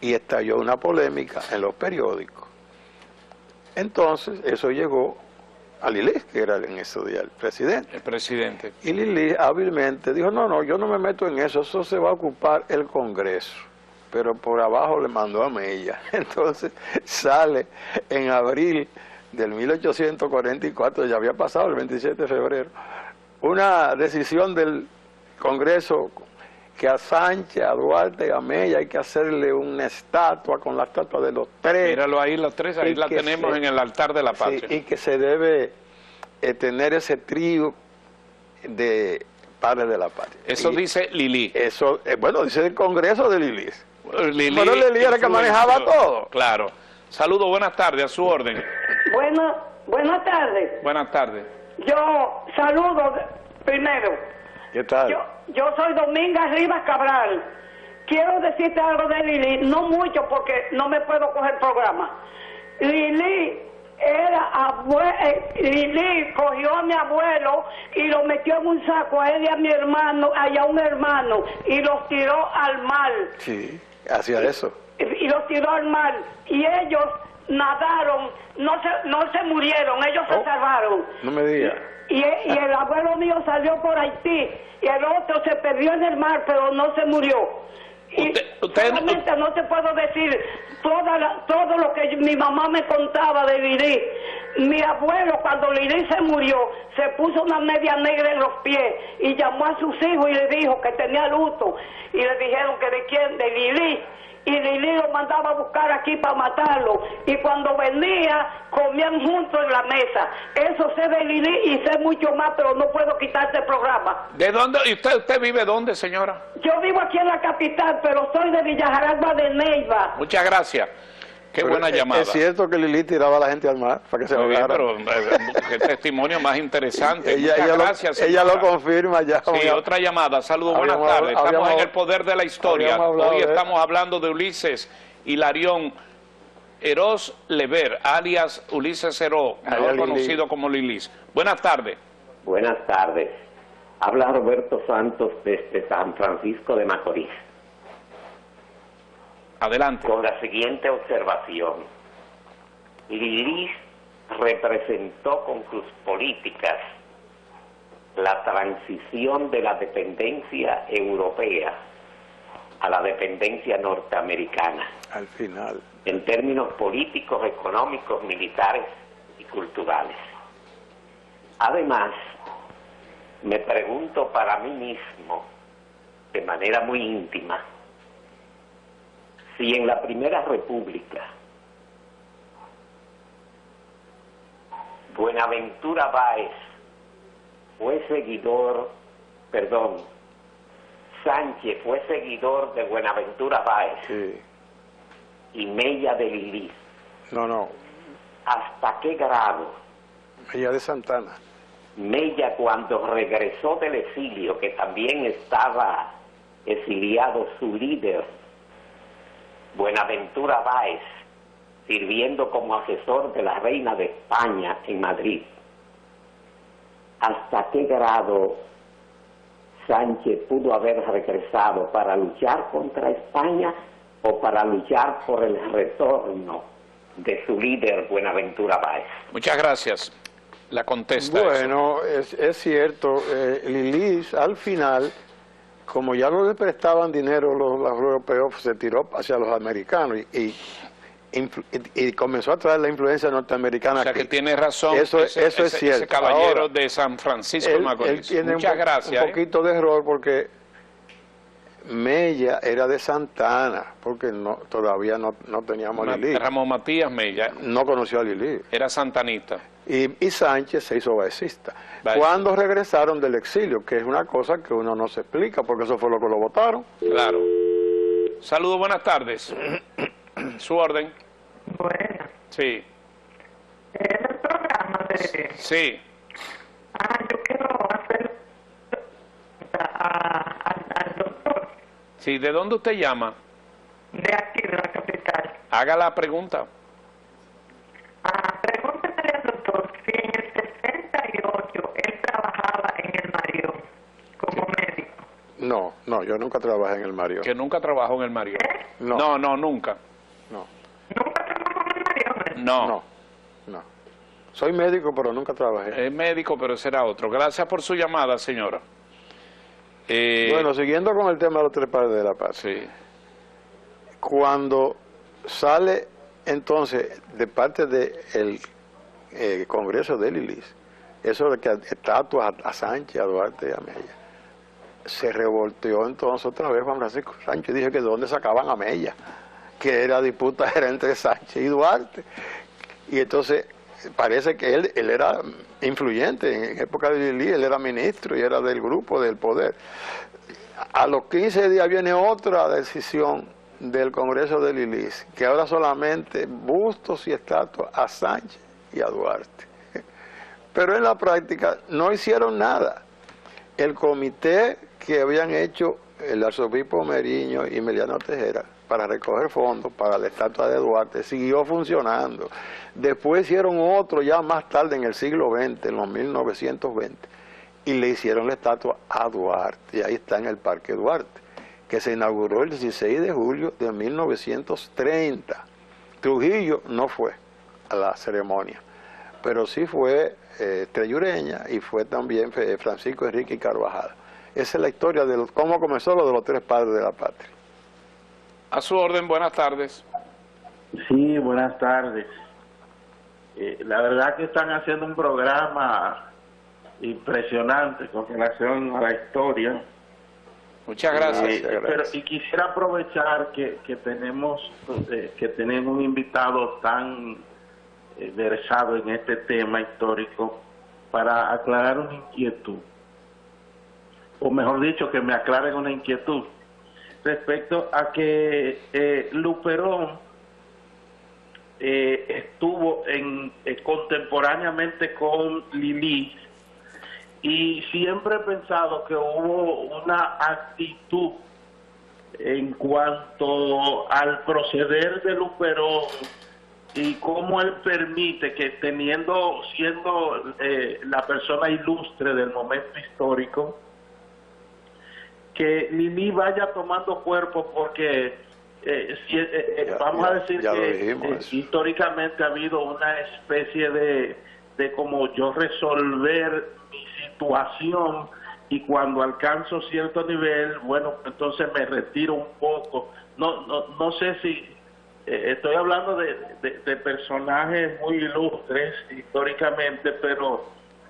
Y estalló una polémica en los periódicos. Entonces, eso llegó a Lilis, que era en ese día el presidente. El presidente. Y Lilis hábilmente dijo, no, yo no me meto en eso se va a ocupar el Congreso. Pero por abajo le mandó a Mella. Entonces sale en abril del 1844, ya había pasado el 27 de febrero, una decisión del Congreso que a Sánchez, a Duarte y a Mella hay que hacerle una estatua con la estatua de los 3. Míralo ahí, los 3, ahí la tenemos en el altar de la patria. Sí, y que se debe tener ese trío de padres de la patria. Eso dice Lili. Eso, bueno, dice el Congreso de Lili. Lili, bueno, Lili era que manejaba todo. Claro. Saludos, buenas tardes, a su orden. Buenas tardes. Buenas tardes. Yo saludo primero. ¿Qué tal? Yo soy Dominga Rivas Cabral. Quiero decirte algo de Lili, no mucho porque no me puedo coger programa. Lili Lili cogió a mi abuelo y lo metió en un saco a él y a mi hermano, allá un hermano, y los tiró al mar. Sí, hacía eso. Y los tiró al mar. Y ellos nadaron, no se murieron, ellos se salvaron. No me digas. Y el abuelo mío salió por Haití y el otro se perdió en el mar, pero no se murió. Solamente no te puedo decir todo lo que mi mamá me contaba de Lili. Mi abuelo, cuando Lili se murió, se puso una media negra en los pies y llamó a sus hijos y le dijo que tenía luto. Y le dijeron que de quién, de Lili. y Lili lo mandaba a buscar aquí para matarlo. Y cuando venía, comían juntos en la mesa. Eso sé de Lili y sé mucho más, pero no puedo quitar este programa. ¿De dónde? ¿Y usted vive dónde, señora? Yo vivo aquí en la capital, pero soy de Villajaragua de Neiva. Muchas gracias. Qué buena llamada. Es cierto que Lili tiraba a la gente al mar para que se ahogara. Pero qué testimonio más interesante. Ella Gracias. Ella lo confirma ya. Sí, otra llamada. Saludos, buenas tardes. Estamos en el poder de la historia. Hoy estamos hablando de Ulises Hilarión Eros Lever, alias Ulises Heró, mejor conocido como Lilis. Buenas tardes. Buenas tardes. Habla Roberto Santos desde San Francisco de Macorís. Adelante. Con la siguiente observación. Lilis representó con sus políticas la transición de la dependencia europea a la dependencia norteamericana. Al final. En términos políticos, económicos, militares y culturales. Además, me pregunto para mí mismo, de manera muy íntima, si en la Primera República Buenaventura Báez Sánchez fue seguidor de Buenaventura Báez, Sí. y Mella de Lilis. No. ¿Hasta qué grado Mella de Santana. Mella, cuando regresó del exilio, que también estaba exiliado su líder, Buenaventura Báez, sirviendo como asesor de la reina de España en Madrid? ¿Hasta qué grado Sánchez pudo haber regresado para luchar contra España o para luchar por el retorno de su líder Buenaventura Báez? Muchas gracias. La contesta. Bueno, es cierto, Lilis al final, como ya no le prestaban dinero los europeos, se tiró hacia los americanos y comenzó a traer la influencia norteamericana. O sea, que tiene razón. Eso es cierto. Ese caballero de San Francisco de Macorís. Él tiene Muchas gracias. un poquito de error porque Mella era de Santana, porque todavía no teníamos a Lili. Ramón Matías Mella No conoció a Lili. era santanista. Y Sánchez se hizo baecista. Cuando regresaron del exilio, que es una cosa que uno no se explica, porque eso fue lo que lo votaron. Claro. Saludos, buenas tardes. Su orden. Bueno. Sí. ¿Es el programa de...? Sí. Yo quiero hacer al doctor. Sí, ¿de dónde usted llama? De aquí, de la capital. Haga la pregunta. Pregúntale al doctor si en el 68 él trabajaba en el Marión como médico. No, yo nunca trabajé en el Marión. Que nunca trabajó en el Marión. No, nunca. No. ¿Nunca trabajó en el Marión? No. Soy médico, pero nunca trabajé. Es médico, pero será otro. Gracias por su llamada, señora. Bueno, siguiendo con el tema de los tres padres de la paz. Sí. Cuando sale entonces de parte del Congreso de Lilis, eso de que estatuas a Sánchez, a Duarte y a Mella, se revolteó entonces otra vez Juan Francisco Sánchez, dije que de dónde sacaban a Mella, que era disputa era entre Sánchez y Duarte, y entonces parece que él era influyente en época de Lili, él era ministro y era del grupo del poder. A los 15 días viene otra decisión del Congreso de Lilis, que ahora solamente bustos y estatuas a Sánchez y a Duarte. Pero en la práctica no hicieron nada. El comité que habían hecho el arzobispo Meriño y Emiliano Tejera para recoger fondos para la estatua de Duarte siguió funcionando. Después hicieron otro ya más tarde en el siglo XX, en los 1920, y le hicieron la estatua a Duarte, y ahí está en el Parque Duarte, que se inauguró el 16 de julio de 1930. Trujillo no fue a la ceremonia, pero sí fue Treyureña y fue también Francisco Enrique Carvajal. Esa es la historia de cómo comenzó lo de los tres padres de la patria. A su orden, buenas tardes. Sí, buenas tardes. La verdad que están haciendo un programa impresionante con relación a la historia, Muchas gracias. Pero, y quisiera aprovechar que tenemos un invitado tan versado en este tema histórico para aclarar una inquietud, o mejor dicho, que me aclaren una inquietud respecto a que Luperón estuvo contemporáneamente con Lili, y siempre he pensado que hubo una actitud en cuanto al proceder de Luperón y cómo él permite que siendo la persona ilustre del momento histórico, que Lili vaya tomando cuerpo, porque vamos a decir que históricamente ha habido una especie de como yo resolver mi situación, y cuando alcanzo cierto nivel, bueno, entonces me retiro un poco. No sé si estoy hablando de personajes muy ilustres históricamente, pero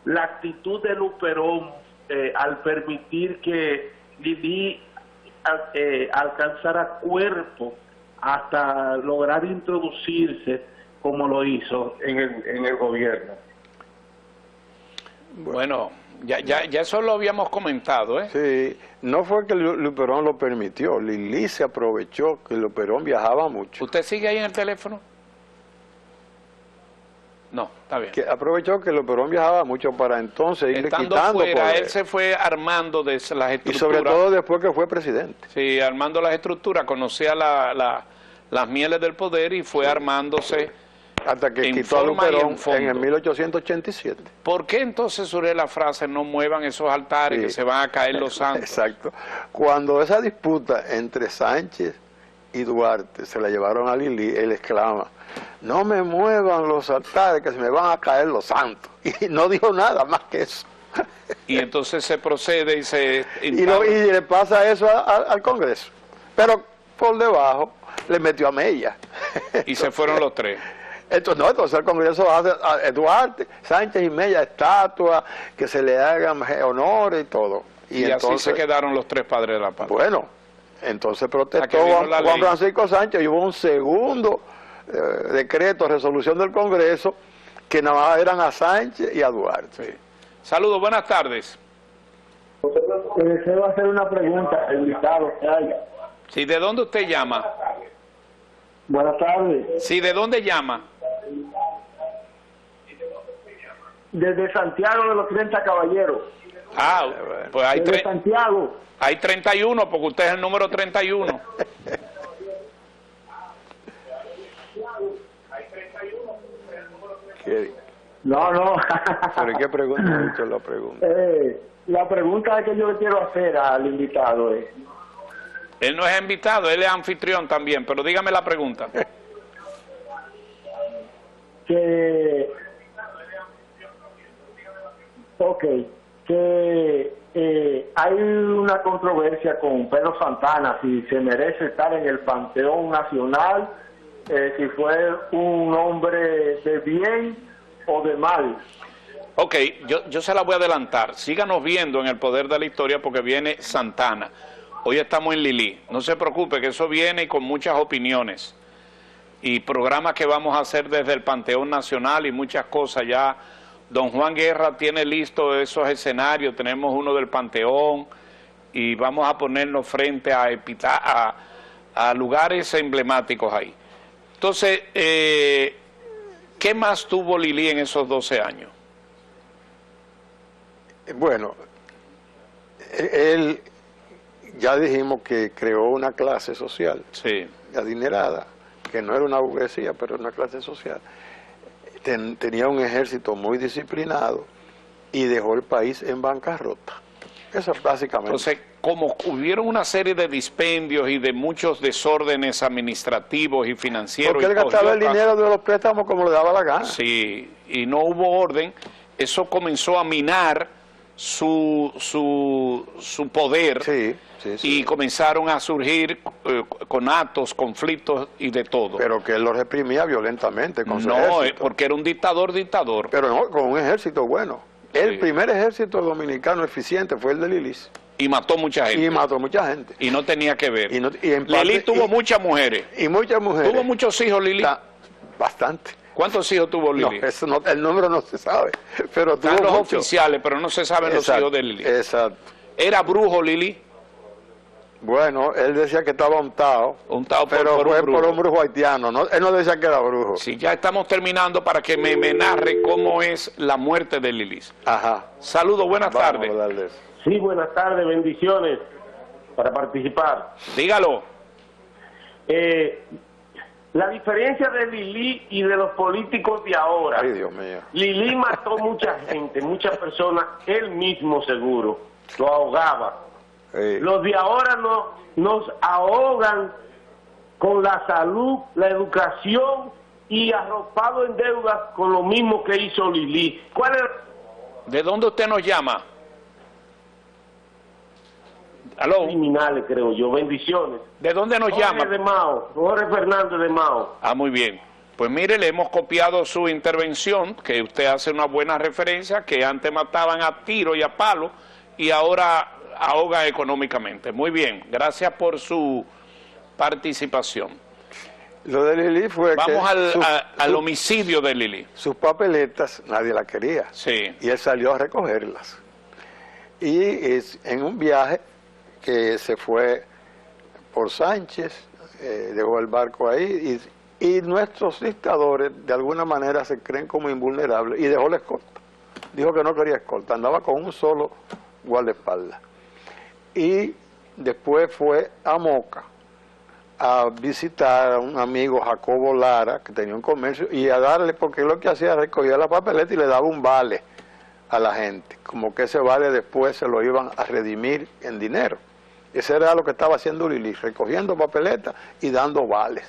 la actitud de Luperón al permitir que Lili alcanzara cuerpo hasta lograr introducirse como lo hizo en el gobierno. Bueno, ya eso lo habíamos comentado, ¿eh? Sí, no fue que Luperón lo permitió, Lili se aprovechó que Luperón viajaba mucho. ¿Usted sigue ahí en el teléfono? No, está bien. Que aprovechó que Luperón viajaba mucho para entonces irle Estando quitando fuera, poder. él se fue armando de las estructuras. Y sobre todo después que fue presidente. Sí, armando las estructuras, conocía las mieles del poder y fue armándose. Hasta que en quitó a forma y Luperón en fondo. en el 1887. ¿Por qué entonces surge la frase no muevan esos altares, Sí. que se van a caer los santos? Exacto. Cuando esa disputa entre Sánchez y Duarte se la llevaron a Lili, él exclama: no me muevan los altares, que se me van a caer los santos. Y no dijo nada más que eso. Y entonces se procede y se... Y le pasa eso al Congreso. Pero por debajo le metió a Mella. Y se fueron los tres. Entonces el Congreso hace a Duarte, Sánchez y Mella, estatuas, que se le hagan honores y todo. Y entonces, así se quedaron los tres padres de la patria. bueno, entonces protestó que vino la Juan ley. Francisco Sánchez y hubo un segundo decreto, resolución del Congreso, que nada más eran a Sánchez y a Duarte. Sí. Saludos, buenas tardes. Deseo hacer una pregunta al invitado que haya. Sí, ¿de dónde usted llama? Buenas tardes. Sí, ¿de dónde llama? Desde Santiago de los 30 Caballeros. Ah, pues Desde Santiago. hay 31, porque usted es el número 31. ¿Qué? No. ¿Pero qué pregunta? Dicho la pregunta. La pregunta que yo le quiero hacer al invitado es... Él no es invitado, él es anfitrión también, pero dígame la pregunta. que hay una controversia con Pedro Santana, si se merece estar en el Panteón Nacional, si fue un hombre de bien o de mal. Ok, yo se la voy a adelantar. Síganos viendo en El Poder de la Historia, porque viene Santana. Hoy estamos en Lili. No se preocupe, que eso viene con muchas opiniones y programas que vamos a hacer desde el Panteón Nacional y muchas cosas. Ya don Juan Guerra tiene listo esos escenarios, tenemos uno del Panteón y vamos a ponernos frente a lugares emblemáticos ahí. Entonces, ¿qué más tuvo Lili en esos 12 años? Bueno, él, ya dijimos que creó una clase social, Sí. adinerada, que no era una burguesía, pero una clase social. Tenía un ejército muy disciplinado y dejó el país en bancarrota. Eso es básicamente. Entonces, como hubieron una serie de dispendios y de muchos desórdenes administrativos y financieros... Porque él gastaba el dinero de los préstamos como le daba la gana. Sí, y no hubo orden, eso comenzó a minar su poder. Sí. Y comenzaron a surgir conatos, conflictos y de todo. Pero que él lo reprimía violentamente con su ejército. Porque era un dictador. Pero no, con un ejército bueno. El primer ejército dominicano eficiente fue el de Lilis. Y mató mucha gente. Y mató mucha gente. Y no tenía que ver. Y en parte, Lili tuvo muchas mujeres. Y muchas mujeres. ¿Tuvo muchos hijos, Lili? Bastante. ¿Cuántos hijos tuvo Lili? No, eso no, el número no se sabe. Pero están tuvo los mucho. Oficiales, pero no se saben los hijos de Lili. Exacto. ¿Era brujo, Lili? Bueno, él decía que estaba untado. Untado pero fue por un brujo haitiano. ¿No? Él no decía que era brujo. Sí, ya estamos terminando para que me narre cómo es la muerte de Lili. Ajá. Saludos, buenas tardes. Sí, buenas tardes, bendiciones para participar. Dígalo. La diferencia de Lili y de los políticos de ahora. Ay, Dios mío. Lili mató mucha gente, muchas personas, él mismo seguro, lo ahogaba. Sí. Los de ahora nos ahogan con la salud, la educación y arropado en deudas con lo mismo que hizo Lili. ¿Cuál es? ¿De dónde usted nos llama? ¿Aló? Criminales, creo yo. Bendiciones. ¿De dónde nos llama? De Mao, Jorge Fernández de Mao. Ah, muy bien. Pues mire, le hemos copiado su intervención, que usted hace una buena referencia, que antes mataban a tiro y a palo y ahora ahogan económicamente. Muy bien, gracias por su participación. Lo de Lili fue Vamos al homicidio de Lili. Sus papeletas nadie las quería. Sí. Y él salió a recogerlas. Y en un viaje que se fue por Sánchez, dejó el barco ahí, y nuestros dictadores de alguna manera se creen como invulnerables, y dejó la escolta. Dijo que no quería escolta, andaba con un solo guardaespaldas. Y después fue a Moca a visitar a un amigo, Jacobo Lara, que tenía un comercio, y a darle, porque lo que hacía era recogía la papeleta y le daba un vale a la gente, como que ese vale después se lo iban a redimir en dinero. Ese era lo que estaba haciendo Lili, recogiendo papeletas y dando vales.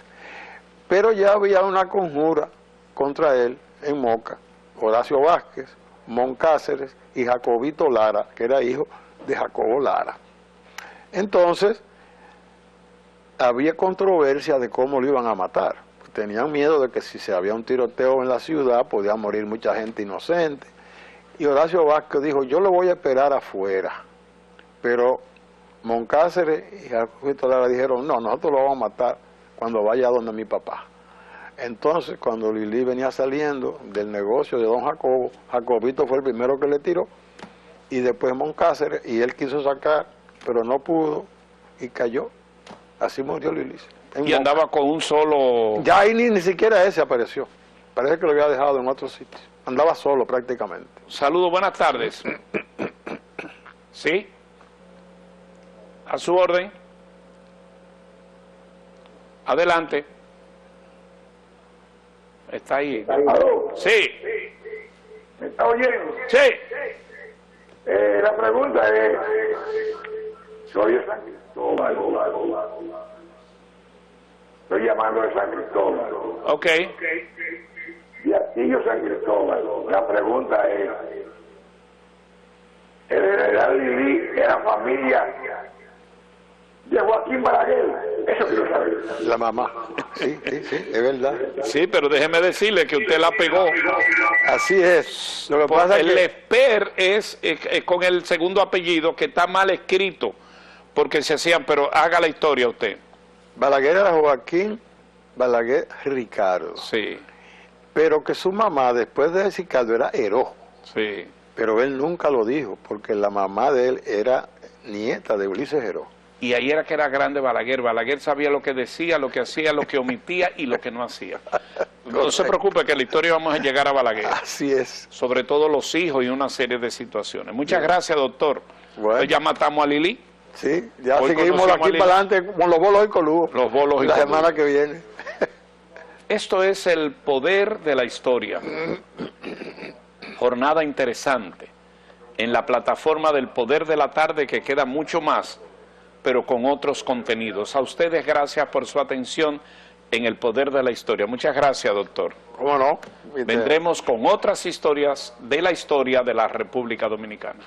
Pero ya había una conjura contra él en Moca, Horacio Vázquez, Moncáceres y Jacobito Lara, que era hijo de Jacobo Lara. Entonces, había controversia de cómo lo iban a matar. Tenían miedo de que si se había un tiroteo en la ciudad, podía morir mucha gente inocente. Y Horacio Vázquez dijo, yo lo voy a esperar afuera. Pero Moncáceres y Jacobito Lara dijeron, no, nosotros lo vamos a matar cuando vaya a donde mi papá. Entonces, cuando Lili venía saliendo del negocio de don Jacobo, Jacobito fue el primero que le tiró, y después Moncáceres, y él quiso sacar, pero no pudo, y cayó. Así murió Lili. Y andaba con un solo... Ya ahí ni siquiera ese apareció. Parece que lo había dejado en otro sitio. Andaba solo prácticamente. Saludos, buenas tardes. ¿Sí? A su orden. Adelante. ¿Está ahí? ¿Aló? Sí. ¿Me está oyendo? Sí. La pregunta es, soy de San Cristóbal. Estoy llamando de San Cristóbal. Ok. Y aquí yo San Cristóbal. La pregunta es, ¿el general Lili era familia de Joaquín Balaguer? Eso quiero saber. La mamá. Sí, es verdad. Sí, pero déjeme decirle que usted la pegó. Así es. Lo que pasa es el que Esper es con el segundo apellido, que está mal escrito, porque se hacían, pero haga la historia usted. Balaguer era Joaquín Balaguer Ricardo. Sí. Pero que su mamá, después de Ricardo, era Heró. Sí. Pero él nunca lo dijo, porque la mamá de él era nieta de Ulises Heró. Y ahí era que era grande Balaguer. Balaguer sabía lo que decía, lo que hacía, lo que omitía y lo que no hacía. No se preocupe que en la historia vamos a llegar a Balaguer. Así es. Sobre todo los hijos y una serie de situaciones. Muchas gracias, doctor. Bueno. Entonces ya matamos a Lili. Sí, ya Hoy seguimos de aquí para adelante con los bolos y colugos. Los bolos y la colugos. semana que viene. Esto es el poder de la historia. Jornada interesante en la plataforma del Poder de la Tarde, que queda mucho más, pero con otros contenidos. A ustedes gracias por su atención en el Poder de la Historia. Muchas gracias, doctor. ¿Cómo no? Vendremos con otras historias de la historia de la República Dominicana.